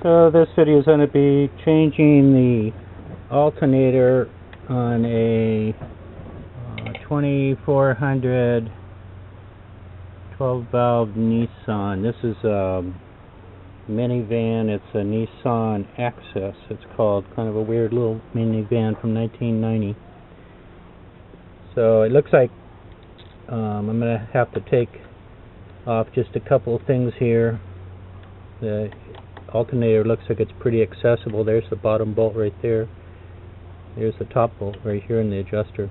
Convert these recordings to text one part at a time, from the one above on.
So this video is going to be changing the alternator on a 2400 12-valve Nissan. This is a minivan. It's a Nissan Axxess. It's called, kind of a weird little minivan from 1990. So it looks like I'm going to have to take off just a couple of things here. The alternator looks like it's pretty accessible. There's the bottom bolt right there. There's the top bolt right here in the adjuster.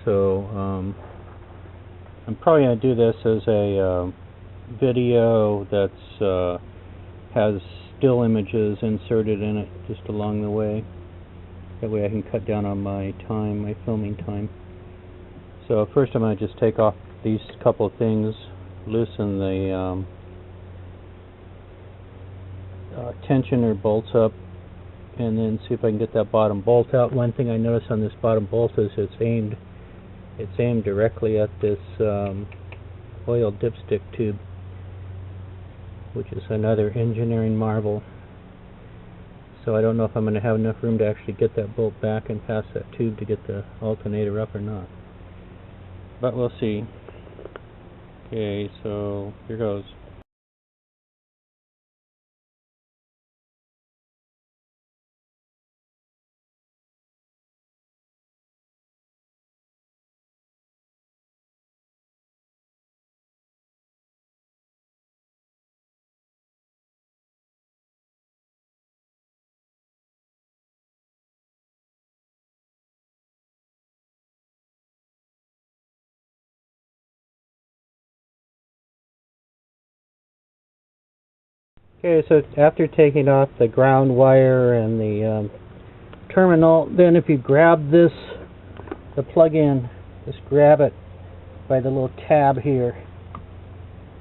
So I'm probably going to do this as a video that's has still images inserted in it just along the way. That way I can cut down on my time, my filming time. So first I'm going to just take off these couple of things, loosen the tensioner bolts up, and then see if I can get that bottom bolt out. One thing I noticed on this bottom bolt is it's aimed directly at this oil dipstick tube, which is another engineering marvel. So I don't know if I'm going to have enough room to actually get that bolt back and pass that tube to get the alternator up or not. But we'll see. Okay, so here goes. Okay, so after taking off the ground wire and the terminal, then if you grab this, the plug-in, just grab it by the little tab here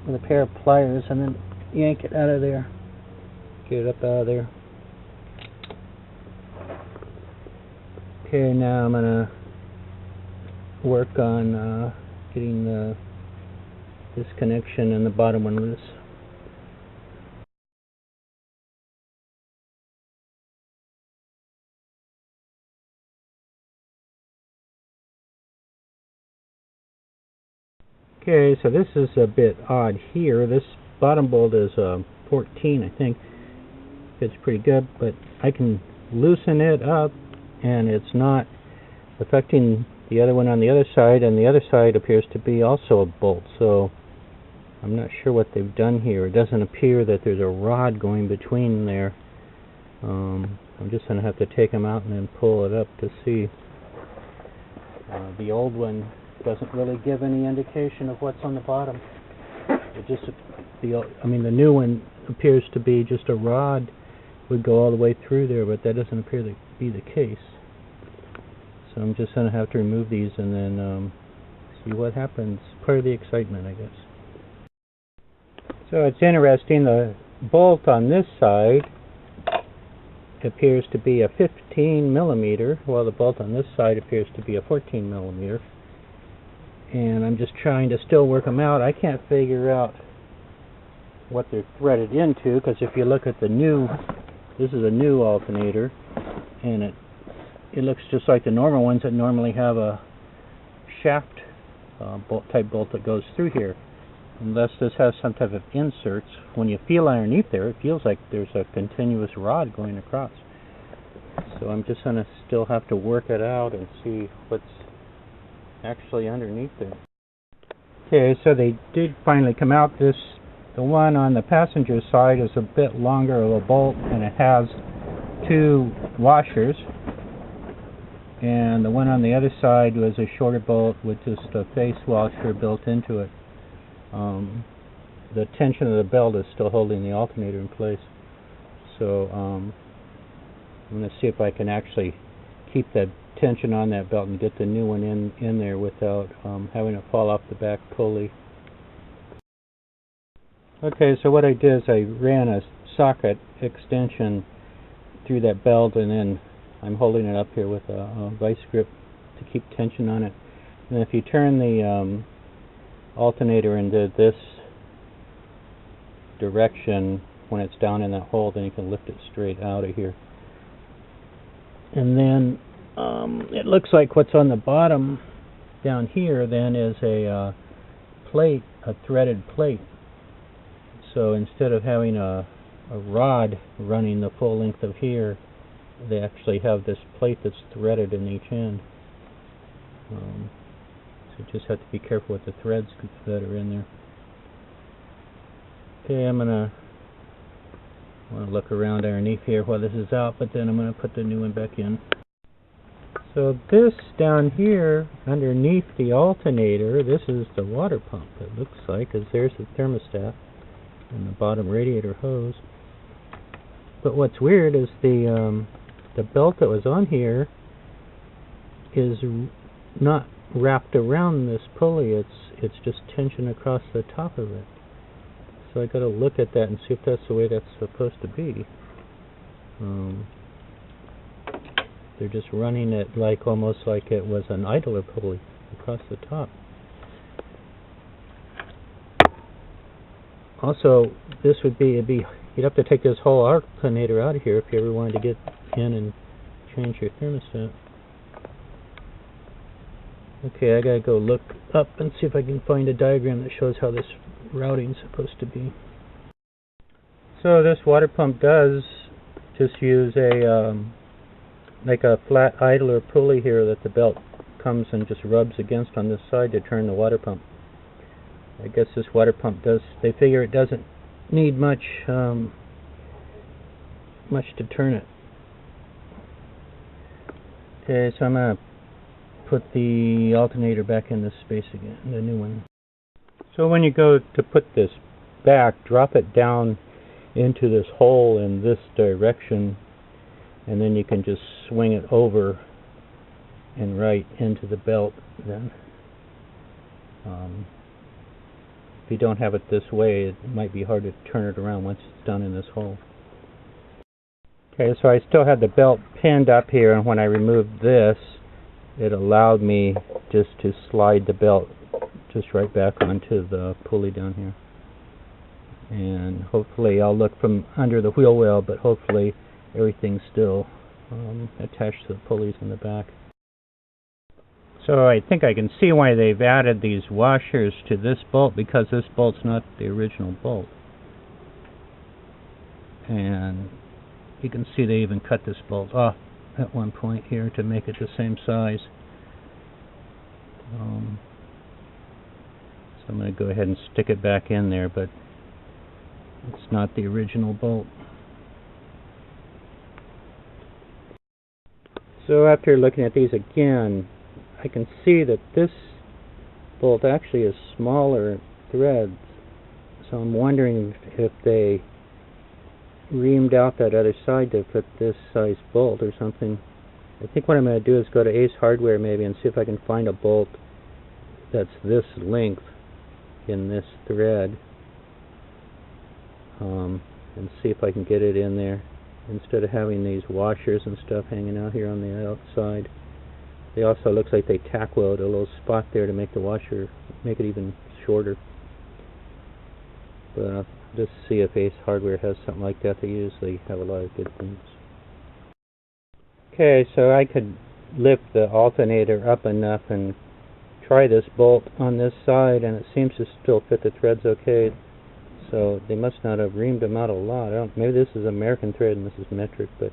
with a pair of pliers and then yank it out of there. Get it up out of there. Okay, now I'm going to work on getting this connection and the bottom one loose. Okay, so this is a bit odd here. This bottom bolt is 14, I think. Fits pretty good, but I can loosen it up and it's not affecting the other one on the other side, and the other side appears to be also a bolt. So I'm not sure what they've done here. It doesn't appear that there's a rod going between there. I'm just going to have to take them out and then pull it up to see. The old one doesn't really give any indication of what's on the bottom. It just the new one appears to be just a rod would go all the way through there, but that doesn't appear to be the case. So I'm just going to have to remove these and then see what happens. Part of the excitement, I guess. So it's interesting, the bolt on this side appears to be a 15 millimeter, while the bolt on this side appears to be a 14 millimeter. And I'm just trying to still work them out. I can't figure out what they're threaded into, because if you look at the new, this is a new alternator, and it looks just like the normal ones that normally have a shaft type bolt that goes through here. Unless this has some type of inserts, when you feel underneath there, it feels like there's a continuous rod going across. So I'm just going to still have to work it out and see what's actually underneath there. Okay, so they did finally come out. The one on the passenger side is a bit longer of a bolt, and it has two washers. And the one on the other side was a shorter bolt with just a face washer built into it. The tension of the belt is still holding the alternator in place. So I'm going to see if I can actually keep that tension on that belt and get the new one in there without having it fall off the back pulley. Okay, so what I did is I ran a socket extension through that belt, and then I'm holding it up here with a vice grip to keep tension on it. And if you turn the alternator into this direction, when it's down in that hole, then you can lift it straight out of here. And then it looks like what's on the bottom down here then is a plate, a threaded plate. So instead of having a rod running the full length of here, they actually have this plate that's threaded in each end. So you just have to be careful with the threads that are in there. Okay, I want to look around underneath here while this is out, but then I'm going to put the new one back in. So this down here underneath the alternator, this is the water pump, it looks like, because there's the thermostat and the bottom radiator hose. But what's weird is the belt that was on here is not wrapped around this pulley. It's just tension across the top of it. So I got to look at that and see if that's the way that's supposed to be. They're just running it like almost like it was an idler pulley across the top. Also, this would be, you'd have to take this whole alternator out of here if you ever wanted to get in and change your thermostat. Okay, I gotta go look up and see if I can find a diagram that shows how this routing is supposed to be. So this water pump does just use a like a flat idler pulley here that the belt comes and just rubs against on this side to turn the water pump. I guess this water pump does, they figure it doesn't need much to turn it. Okay, so I'm going to put the alternator back in this space again, the new one. So when you go to put this back, drop it down into this hole in this direction, and then you can just swing it over and right into the belt then. If you don't have it this way, it might be hard to turn it around once it's done in this hole. Okay, so I still had the belt pinned up here, and when I removed this, it allowed me just to slide the belt just right back onto the pulley down here. And hopefully, I'll look from under the wheel well, but hopefully everything's still attached to the pulleys in the back. So I think I can see why they've added these washers to this bolt, because this bolt's not the original bolt. And you can see they even cut this bolt off at one point here to make it the same size. So I'm going to go ahead and stick it back in there, but it's not the original bolt. So after looking at these again, I can see that this bolt actually is smaller threads. So I'm wondering if they reamed out that other side to fit this size bolt or something. I think what I'm going to do is go to Ace Hardware maybe and see if I can find a bolt that's this length in this thread, and see if I can get it in there instead of having these washers and stuff hanging out here on the outside. They also looks like they tack welded a little spot there to make the washer, make it even shorter. But I'll just see if Ace Hardware has something like that. They usually have a lot of good things. Okay, so I could lift the alternator up enough and try this bolt on this side, and it seems to still fit the threads okay. So they must not have reamed them out a lot. Maybe this is American thread and this is metric, but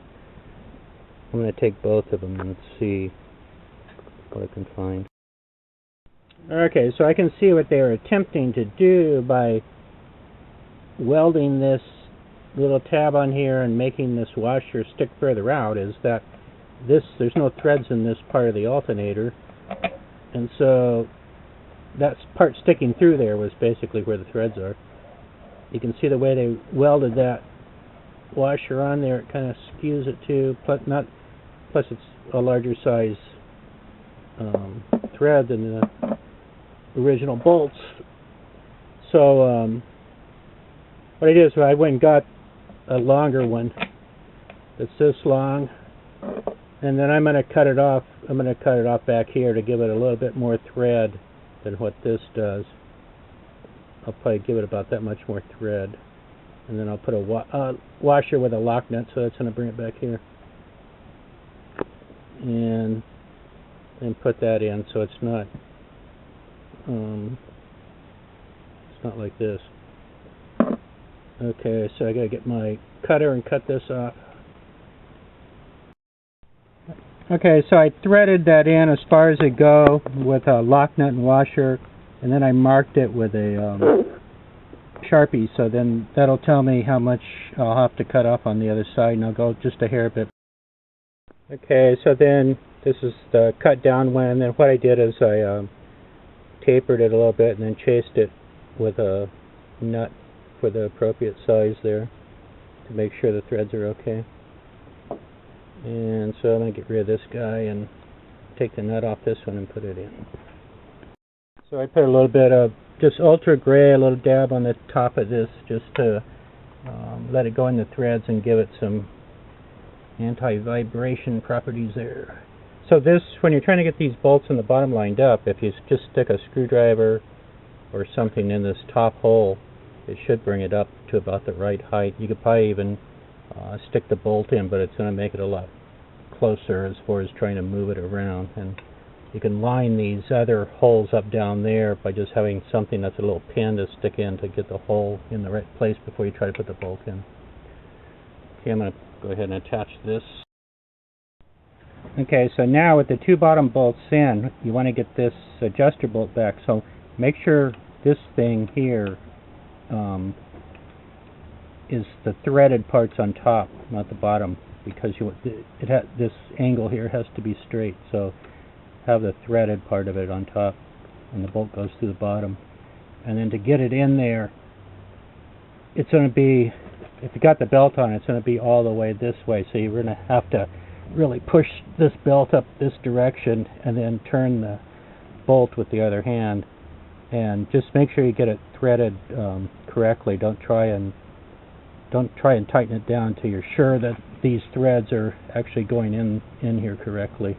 I'm going to take both of them and see what I can find. Okay, so I can see what they were attempting to do by welding this little tab on here and making this washer stick further out is that there's no threads in this part of the alternator, and so that part sticking through there was basically where the threads are. You can see the way they welded that washer on there, it kind of skews it too, plus it's a larger size thread than the original bolts. So what I did is I went and got a longer one that's this long, and then I'm going to cut it off. I'm going to cut it off back here to give it a little bit more thread than what this does. I'll probably give it about that much more thread. and then I'll put a washer with a lock nut, so that's going to bring it back here, and then put that in so it's not like this. Okay, so I gotta get my cutter and cut this off. Okay, so I threaded that in as far as it go with a lock nut and washer, and then I marked it with a Sharpie, so then that'll tell me how much I'll have to cut off on the other side, and I'll go just a hair bit. Okay, so then this is the cut down one, and then what I did is I tapered it a little bit and then chased it with a nut for the appropriate size there to make sure the threads are okay. And so I'm going to get rid of this guy and take the nut off this one and put it in. So I put a little bit of just ultra gray, a little dab on the top of this just to let it go in the threads and give it some anti-vibration properties there. So this, when you're trying to get these bolts in the bottom lined up, if you just stick a screwdriver or something in this top hole, it should bring it up to about the right height. You could probably even stick the bolt in, but it's going to make it a lot closer as far as trying to move it around. And you can line these other holes up down there by just having something that's a little pin to stick in to get the hole in the right place before you try to put the bolt in. Okay, I'm going to go ahead and attach this. Okay, so now with the two bottom bolts in, you want to get this adjuster bolt back. So make sure this thing here is the threaded parts on top, not the bottom, because this angle here has to be straight. So have the threaded part of it on top, and the bolt goes through the bottom. And then to get it in there, it's going to be, if you got the belt on, it's going to be all the way this way. So you're going to have to really push this belt up this direction and then turn the bolt with the other hand. And just make sure you get it threaded correctly. Don't try and tighten it down till you're sure that these threads are actually going in here correctly.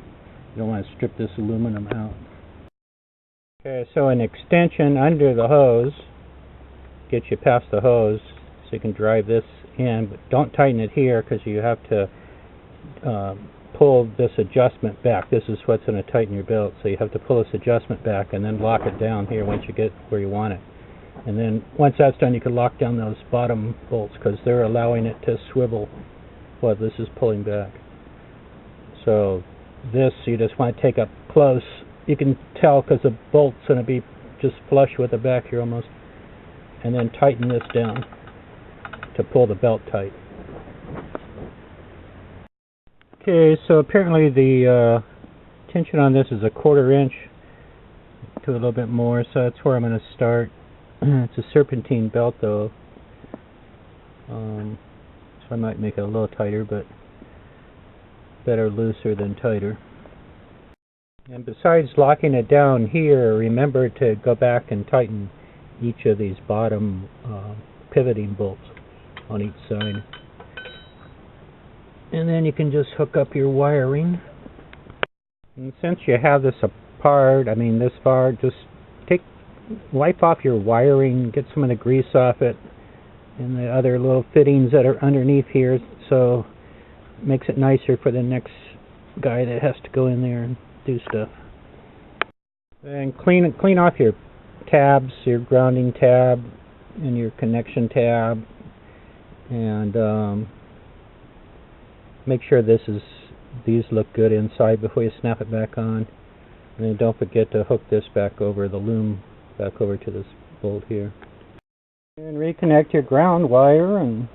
You don't want to strip this aluminum out. Okay, so an extension under the hose gets you past the hose, so you can drive this in, but don't tighten it here because you have to pull this adjustment back. This is what's going to tighten your belt, so you have to pull this adjustment back and then lock it down here once you get where you want it. And then once that's done, you can lock down those bottom bolts because they're allowing it to swivel while this is pulling back. So this you just want to take up close. You can tell because the bolt's going to be just flush with the back here almost. And then tighten this down to pull the belt tight. Okay, so apparently the tension on this is 1/4 inch to a little bit more, so that's where I'm going to start. It's a serpentine belt though, so I might make it a little tighter, but better looser than tighter. And besides locking it down here, remember to go back and tighten each of these bottom pivoting bolts on each side. And then you can just hook up your wiring. And since you have this apart, I mean this far, just wipe off your wiring, get some of the grease off it and the other little fittings that are underneath here, so it makes it nicer for the next guy that has to go in there and do stuff. And clean off your tabs, your grounding tab and your connection tab, and make sure these look good inside before you snap it back on. And then don't forget to hook this back over the loom, back over to this bolt here. And reconnect your ground wire and